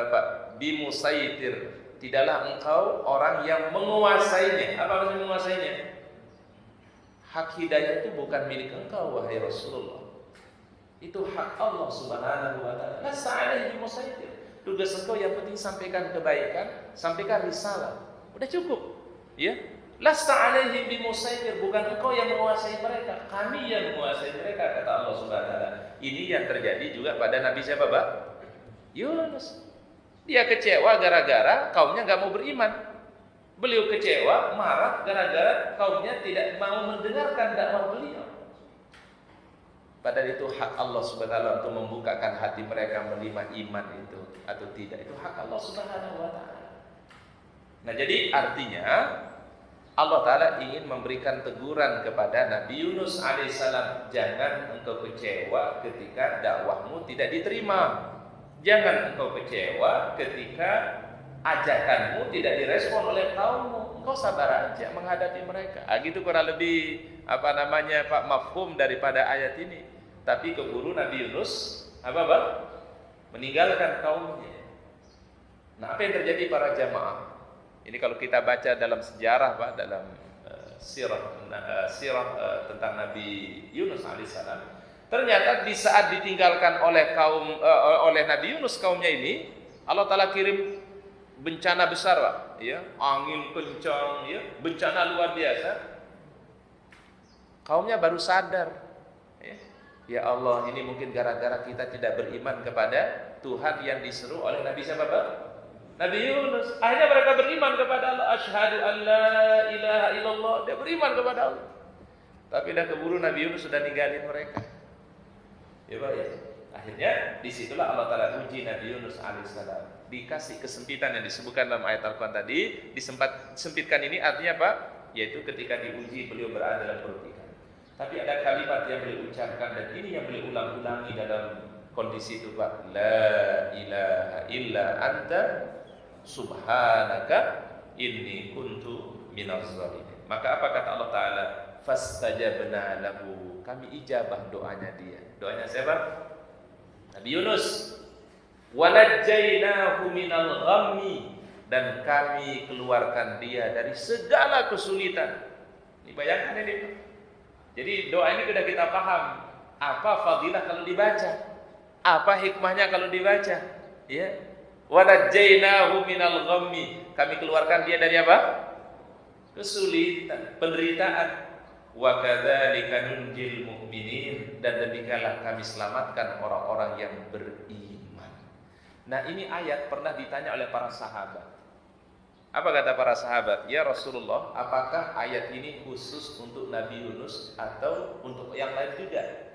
Pak? Bimusaitir, tidaklah engkau orang yang menguasainya. Apa maksudnya menguasainya? Hak hidayah itu bukan milik engkau wahai Rasulullah. Itu hak Allah Subhanahu wa taala. Lasta alaihi bimusaitir. Tugas engkau yang penting sampaikan kebaikan, sampaikan risalah. Udah cukup. Ya. Lasta alaihim bimusaitir, bukan engkau yang menguasai mereka, kami yang menguasai mereka, kata Allah Subhanahu wa taala. Ini yang terjadi juga pada Nabi siapa, Pak? Yunus. Dia kecewa gara-gara kaumnya enggak mau beriman. Beliau kecewa, marah gara-gara kaumnya tidak mau mendengarkan dakwah beliau. Padahal itu hak Allah Subhanahu wa taala untuk membukakan hati mereka menerima iman itu atau tidak. Itu hak Allah Subhanahu wa taala. Nah, jadi artinya Allah Ta'ala ingin memberikan teguran kepada Nabi Yunus alaihissalam. Jangan engkau kecewa ketika dakwahmu tidak diterima. Jangan engkau kecewa ketika ajakanmu tidak direspon oleh kaummu. Engkau sabar aja menghadapi mereka. Gitu kurang lebih Pak mafhum daripada ayat ini. Tapi keburu Nabi Yunus Pak? Meninggalkan kaumnya. Nah, apa yang terjadi para jamaah? Ini kalau kita baca dalam sejarah, Pak, dalam tentang Nabi Yunus alaihissalam. Ternyata di saat ditinggalkan oleh Nabi Yunus kaumnya ini, Allah Taala kirim bencana besar, Pak. Ya, angin kencang, ya, bencana luar biasa. Kaumnya baru sadar. Ya Allah, ini mungkin gara-gara kita tidak beriman kepada Tuhan yang diseru oleh Nabi siapa, Pak? Nabi Yunus. Akhirnya mereka beriman kepada Allah. Asyhadu an la ilaha illallah. Dia beriman kepada Allah. Tapi dah keburu Nabi Yunus sudah ninggalin mereka. Ya Pak ya. Akhirnya disitulah Allah Ta'ala uji Nabi Yunus alaihissalam. Dikasih kesempitan yang disebutkan dalam ayat Al-Quran tadi. Disempitkan ini artinya apa? Yaitu ketika diuji beliau berada dalam perut ikan. Tapi ada kalimat yang beliau ucapkan dan ini yang beliau ulang-ulangi dalam kondisi itu, Pak. La ilaha illa anta subhanaka inni kuntu minaz zalimin. Maka apa kata Allah Ta'ala? Fastajabna lahu. Kami ijabah doanya dia. Doanya siapa? Nabi Yunus. Wa najjaynahu minal ghammi. Dan kami keluarkan dia dari segala kesulitan. Ini bayangkan ini. Jadi doa ini sudah kita paham. Apa fadilah kalau dibaca? Apa hikmahnya kalau dibaca? Ya. Wa najjaynahu minal ghammi. Kami keluarkan dia dari apa? Kesulitan, penderitaan. Wa kadzalika nunjil mu'minin, dan demikianlah kami selamatkan orang-orang yang beriman. Nah, ini ayat pernah ditanya oleh para sahabat. Apa kata para sahabat? Ya Rasulullah, apakah ayat ini khusus untuk Nabi Yunus atau untuk yang lain juga?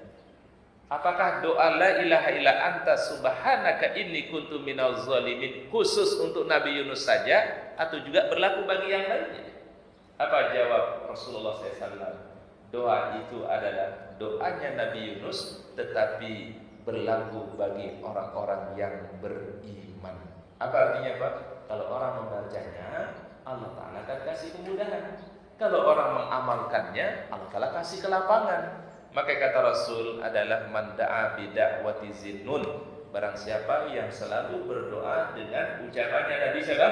Apakah doa la ilaha illa anta subhanaka inni kuntu minaz zalimin khusus untuk Nabi Yunus saja atau juga berlaku bagi yang lainnya? Apa jawab Rasulullah SAW? Doa itu adalah doanya Nabi Yunus, tetapi berlaku bagi orang-orang yang beriman. Apa artinya, Pak? Kalau orang membacanya, Allah Ta'ala akan kasih kemudahan. Kalau orang mengamalkannya, Allah Ta'ala kasih kelapangan. Maka kata Rasul adalah man da'a bida'wati zinnun. Barang siapa yang selalu berdoa dengan ucapannya Nabi siapa?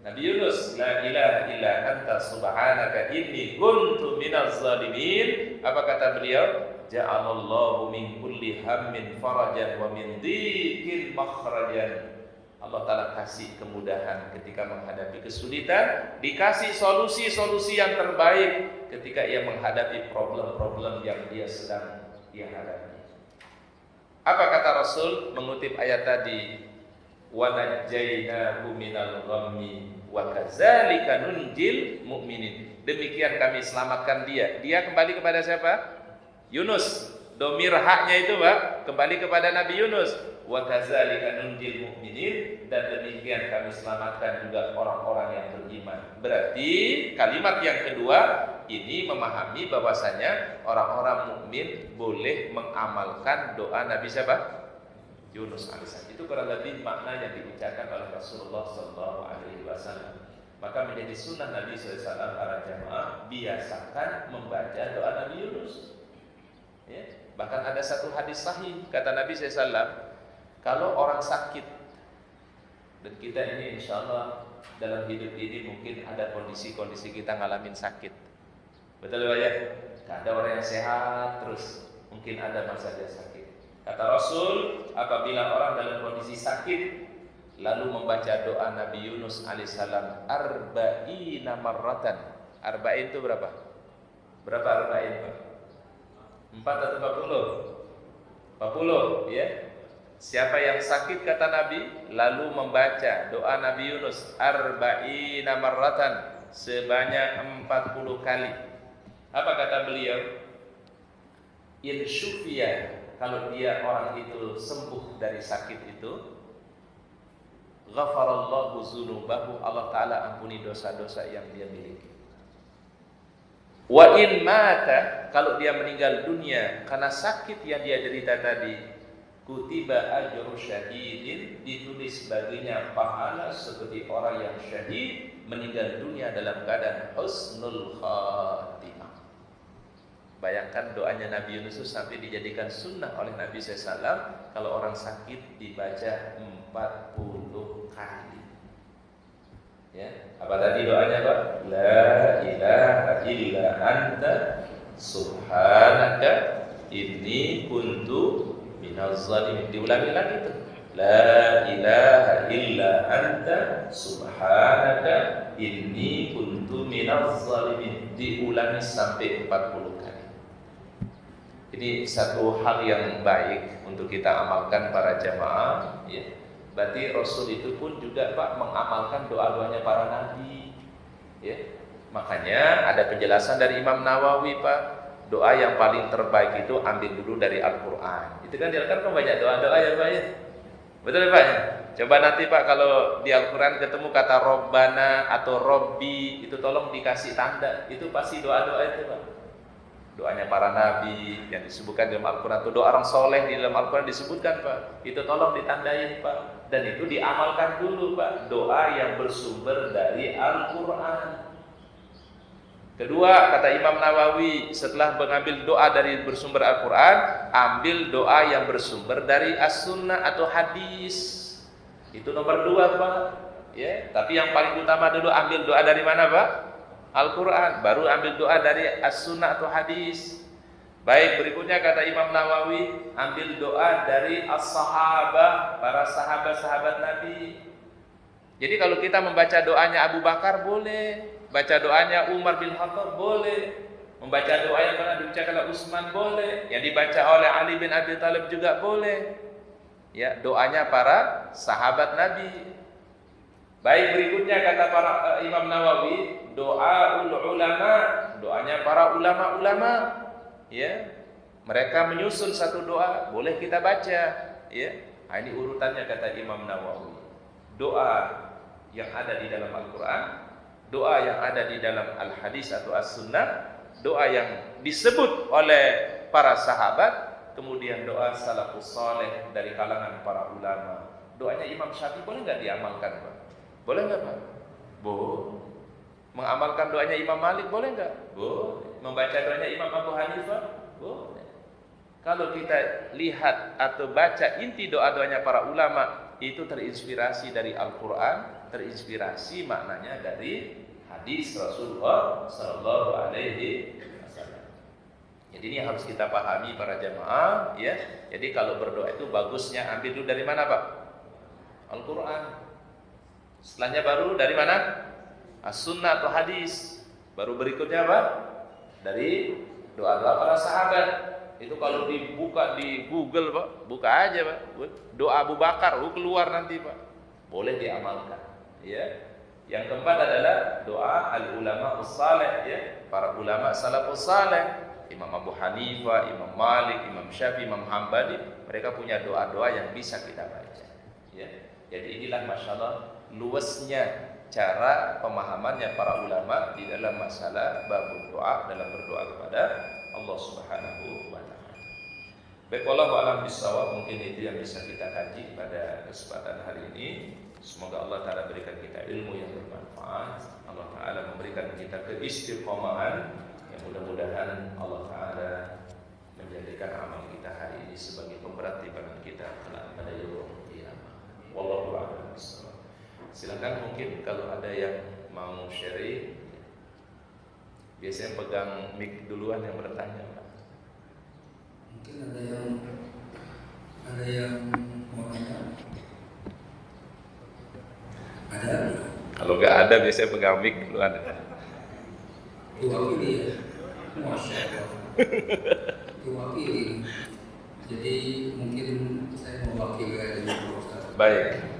Nabi Yunus, la ilaha illa anta subhanaka inni kuntu minaz zalimin. Apa kata beliau? Ja'alallahu min kulli hammin farajan wa min dhiqin makhrajan. Allah Ta'ala kasih kemudahan ketika menghadapi kesulitan, dikasih solusi-solusi yang terbaik ketika ia menghadapi problem-problem yang dia sedang hadapi. Apa kata Rasul mengutip ayat tadi? Wa najjaynahu minal ghammi wa kadzalika nunjil mu'minin. Demikian kami selamatkan dia. Dia kembali kepada siapa? Yunus. Domir haknya itu, Pak, kembali kepada Nabi Yunus. Wa kadzalika nunjil mu'minin, dan demikian kami selamatkan juga orang-orang yang beriman. Berarti kalimat yang kedua ini memahami bahwasanya orang-orang mukmin boleh mengamalkan doa Nabi siapa? Yunus alaihissalam. Itu kurang lebih makna yang diucapkan oleh Rasulullah SAW. Maka menjadi sunnah Nabi SAW para jamaah biasakan membaca doa Nabi Yunus. Ya. Bahkan ada satu hadis sahih kata Nabi SAW, kalau orang sakit, dan kita ini insya Allah dalam hidup ini mungkin ada kondisi-kondisi kita ngalamin sakit. Betul ya? Ada orang yang sehat terus, mungkin ada masa dia sakit. Kata Rasul, apabila orang dalam kondisi sakit lalu membaca doa Nabi Yunus alaihissalam arba'ina marratan. Arba'in itu berapa? Berapa arba'in, Pak? 4 atau 40? 40, ya. Siapa yang sakit kata Nabi lalu membaca doa Nabi Yunus arba'ina marratan sebanyak 40 kali. Apa kata beliau? In syufiya, kalau dia orang itu sembuh dari sakit itu, ghafarallahu dzunubahu, Allah Ta'ala ampuni dosa-dosa yang dia miliki. Wa in mata, kalau dia meninggal dunia karena sakit yang dia derita tadi, kutiba ajru syahidin, ditulis baginya pahala seperti orang yang syahid meninggal dunia dalam keadaan husnul khatimah. Bayangkan doanya Nabi Yunus sampai dijadikan sunnah oleh Nabi SAW. Kalau orang sakit dibaca 40 kali. Ya, apa tadi doanya Pak? La ilaha illa anta subhanaka inni kuntu minaz zalimin. Diulangi lagi itu. La ilaha illa anta subhanaka inni kuntu minaz zalimin. Diulangi sampai 40 kali. Ini satu hal yang baik untuk kita amalkan para jamaah, ya. Berarti Rasul itu pun juga Pak mengamalkan doa-doanya para nabi, ya. Makanya ada penjelasan dari Imam Nawawi Pak, doa yang paling terbaik itu ambil dulu dari Al-Quran. Itu kan kan banyak doa-doa ya Pak ya. Betul ya Pak ya? Coba nanti Pak kalau di Al-Quran ketemu kata Robbana atau Robbi, itu tolong dikasih tanda. Itu pasti doa-doa itu Pak. Doanya para nabi yang disebutkan dalam Al-Quran itu doa orang soleh di dalam Al-Quran disebutkan Pak. Itu tolong ditandain Pak. Dan itu diamalkan dulu Pak. Doa yang bersumber dari Al-Quran. Kedua, kata Imam Nawawi, setelah mengambil doa dari bersumber Al-Quran, ambil doa yang bersumber dari As-Sunnah atau hadis. Itu nomor 2 Pak. Ya, tapi yang paling utama dulu ambil doa dari mana Pak? Al-Quran, baru ambil doa dari As-Sunnah atau hadis. Baik, berikutnya kata Imam Nawawi, ambil doa dari as-sahabah, para sahabat-sahabat Nabi. Jadi kalau kita membaca doanya Abu Bakar boleh, baca doanya Umar bin Khattab boleh, membaca doa yang pernah dibacakan oleh Utsman boleh, yang dibaca oleh Ali bin Abi Thalib juga boleh. Ya, doanya para sahabat Nabi. Baik, berikutnya kata para Imam Nawawi, doa ulama, doanya para ulama-ulama, ya. Mereka menyusun satu doa, boleh kita baca, ya. Nah, ini urutannya kata Imam Nawawi. Doa yang ada di dalam Al-Quran, doa yang ada di dalam Al-Hadis atau As-Sunnah, doa yang disebut oleh para sahabat, kemudian doa salafus saleh dari kalangan para ulama. Doanya Imam Syafi'i boleh nggak diamalkan Pak? Boleh nggak Pak? Boleh. Mengamalkan doanya Imam Malik boleh nggak? Boleh. Membaca doanya Imam Abu Hanifah? Boleh. Kalau kita lihat atau baca inti doa-doanya para ulama, itu terinspirasi dari Al-Quran, terinspirasi maknanya dari hadis Rasulullah Sallallahu Alaihi Wasallam. Jadi ini harus kita pahami para jamaah, ya. Jadi kalau berdoa itu bagusnya ambil dulu dari mana Pak? Al-Quran. Setelahnya baru dari mana? As-Sunnah atau hadis. Baru berikutnya apa? Dari doa-doa para sahabat. Itu kalau dibuka di Google Pak, buka aja Pak. Doa Abu Bakar, keluar nanti Pak. Boleh diamalkan, ya. Yang keempat adalah doa al-ulama us-salih, ya. Para ulama salafus saleh, Imam Abu Hanifah, Imam Malik, Imam Syafi'i, Imam Hambali, mereka punya doa-doa yang bisa kita baca, ya. Jadi inilah masyaallah luasnya cara pemahamannya para ulama di dalam masalah bab doa, dalam berdoa kepada Allah Subhanahu wa taala. Baik, wallahu a'lam bishawab, mungkin itu yang bisa kita kaji pada kesempatan hari ini. Semoga Allah taala berikan kita ilmu yang bermanfaat. Allah taala memberikan kita keistiqomahan, yang mudah-mudahan Allah taala menjadikan amal kita hari ini sebagai pemberat timbangan kita kelak pada yaumul qiyamah. Wallahu a'lam bishawab. Silakan, mungkin kalau ada yang mau sharing. Biasanya pegang mic duluan yang bertanya Pak. Mungkin ada yang mau tanya. Ada? Kalau nggak ada biasanya pegang mic duluan. Diwakili ya. Masya Allah. Diwakili. Jadi mungkin saya mewakili dari Ustaz. Baik.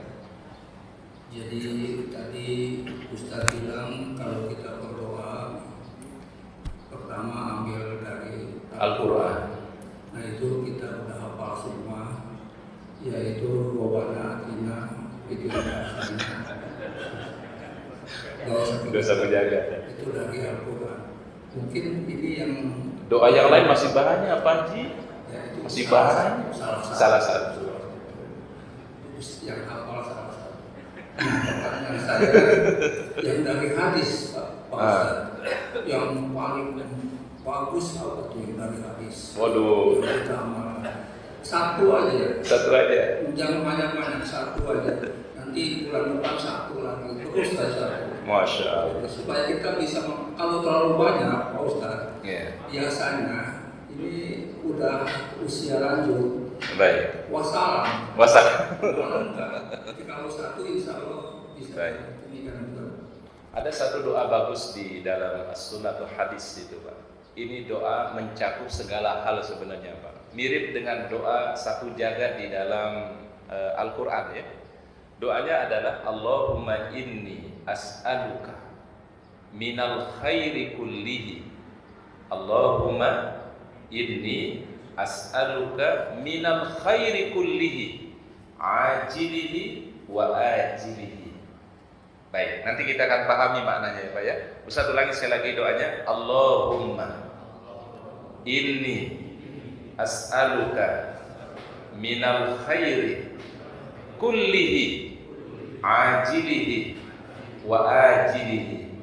Jadi tadi Ustaz bilang kalau kita berdoa pertama ambil dari Al-Quran. Nah itu kita udah hafal semua, yaitu Rabbana atina fid dunya hasanah. Dosa menjaga. Itu dari Al-Quran. Mungkin ini yang Doa yang lain masih banyak Pak Haji. ya, itu Masih banyak. Salah satu. Yang hafal salah satu. Pertanyaan saya yang dari hadis Pak Ustaz, yang paling bagus apa tuh yang dari hadis? Waduh. Yang kita amalkan. Satu aja. Satu aja. Jangan banyak-banyak, satu aja. Nanti bulan depan satu lagi. Itu terus saja. Masya Allah. Supaya kita bisa kalau terlalu banyak Pak Ustadz, biasanya ini udah usia lanjut. Baik. Wassalam. Jadi kalau satu insya Allah bisa. Baik. Ada satu doa bagus di dalam as-sunnah atau hadis itu Pak. Ini doa mencakup segala hal sebenarnya Pak. Mirip dengan doa sapu jagat di dalam Al-Quran ya. Doanya adalah Allahumma inni as'aluka minal khairi kullihi. Allahumma inni as'aluka minal khairi kullihi ajilihi wa ajilihi. Baik, nanti kita akan pahami maknanya ya Pak ya. Ustaz ulangi sekali lagi doanya. Allahumma inni as'aluka minal khairi kullihi ajilihi wa ajilihi.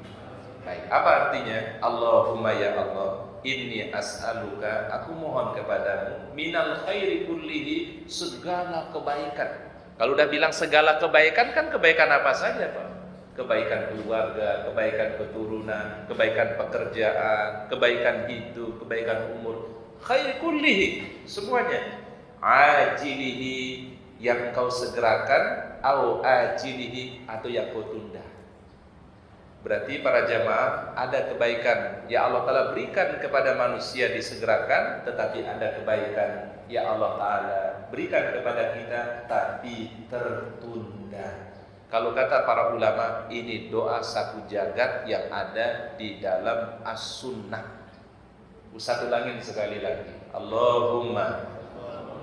Baik, apa artinya? Allahumma ya Allah, inni as'aluka, aku mohon kepadamu minal khairi kullihi, segala kebaikan. Kalau udah bilang segala kebaikan, kan kebaikan apa saja Pak? Kebaikan keluarga, kebaikan keturunan, kebaikan pekerjaan, kebaikan hidup, kebaikan umur. Khairi kullihi, semuanya. Ajilihi, yang kau segerakan, au ajilihi, atau yang kau tunda. Berarti para jamaah, ada kebaikan ya Allah Ta'ala berikan kepada manusia disegerakan, tetapi ada kebaikan ya Allah Ta'ala berikan kepada kita tapi tertunda. Kalau kata para ulama, ini doa sapu jagat yang ada di dalam as-sunnah. Ustaz ulangin sekali lagi. Allahumma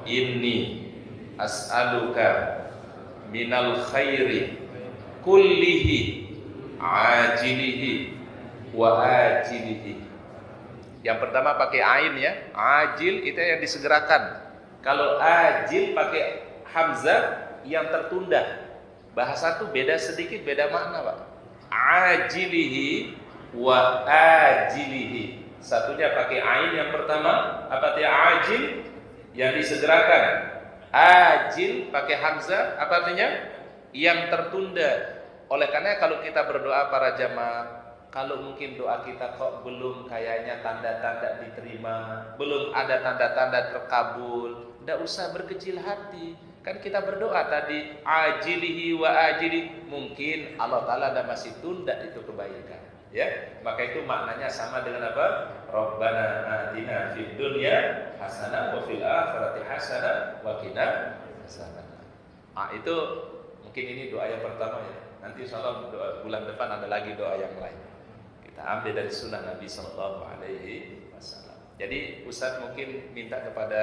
inni as'aluka minal khairi kullihi ajilihi wa ajilihi. Yang pertama pakai ain ya. Ajil itu yang disegerakan. Kalau ajil pakai hamzah yang tertunda. Bahasa tuh beda sedikit, beda makna Pak. Ajilihi wa ajilihi. Satunya pakai ain yang pertama, apa artinya ajil? Yang disegerakan. Ajil pakai hamzah, apa artinya? Yang tertunda. Oleh karena kalau kita berdoa para jamaah, kalau mungkin doa kita kok belum kayaknya tanda-tanda diterima, belum ada tanda-tanda terkabul, tidak usah berkecil hati. Kan kita berdoa tadi ajilihi wa ajili, mungkin Allah Ta'ala ada masih tunda itu kebaikan ya. Maka itu maknanya sama dengan apa? Rabbana atina fid dunya hasanah wa fil akhirati hasanah wa qina azaban. Itu mungkin ini doa yang pertama ya. Nanti insyaallah bulan depan ada lagi doa yang lain. Kita ambil dari sunnah Nabi sallallahu alaihi wasallam. Jadi Ustaz mungkin minta kepada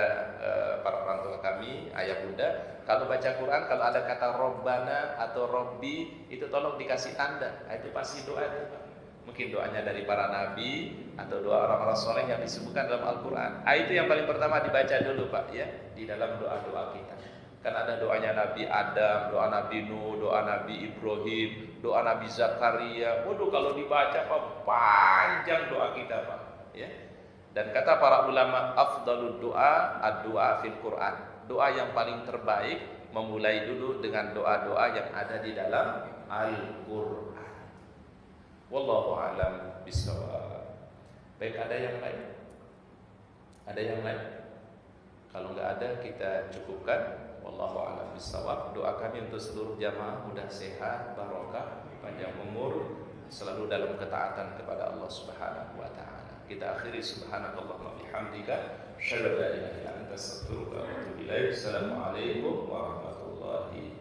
para orang tua kami, ayah bunda, kalau baca Quran kalau ada kata Robbana atau Robbi itu tolong dikasih tanda. Itu pasti doa itu Pak. Mungkin doanya dari para nabi atau doa orang-orang soleh yang disebutkan dalam Al-Quran. Itu yang paling pertama dibaca dulu Pak ya, di dalam doa-doa kita. Kan ada doanya Nabi Adam, doa Nabi Nuh, doa Nabi Ibrahim, doa Nabi Zakaria. Waduh kalau dibaca Pak panjang doa kita Pak ya. Dan kata para ulama, afdalud doa ad-doa fil Quran. Doa yang paling terbaik memulai dulu dengan doa-doa yang ada di dalam Al-Quran. Wallahu a'lam bishawab. Baik, ada yang lain? Ada yang lain? Kalau nggak ada kita cukupkan. Wallahu a'lam bishawab. Doa kami untuk seluruh jamaah mudah sehat, barokah, panjang umur, selalu dalam ketaatan kepada Allah Subhanahu wa taala. Kita akhiri subhanakallahumma bihamdika asyhadu an la ilaha illa anta astaghfiruka wa atubu ilaik. Assalamualaikum warahmatullahi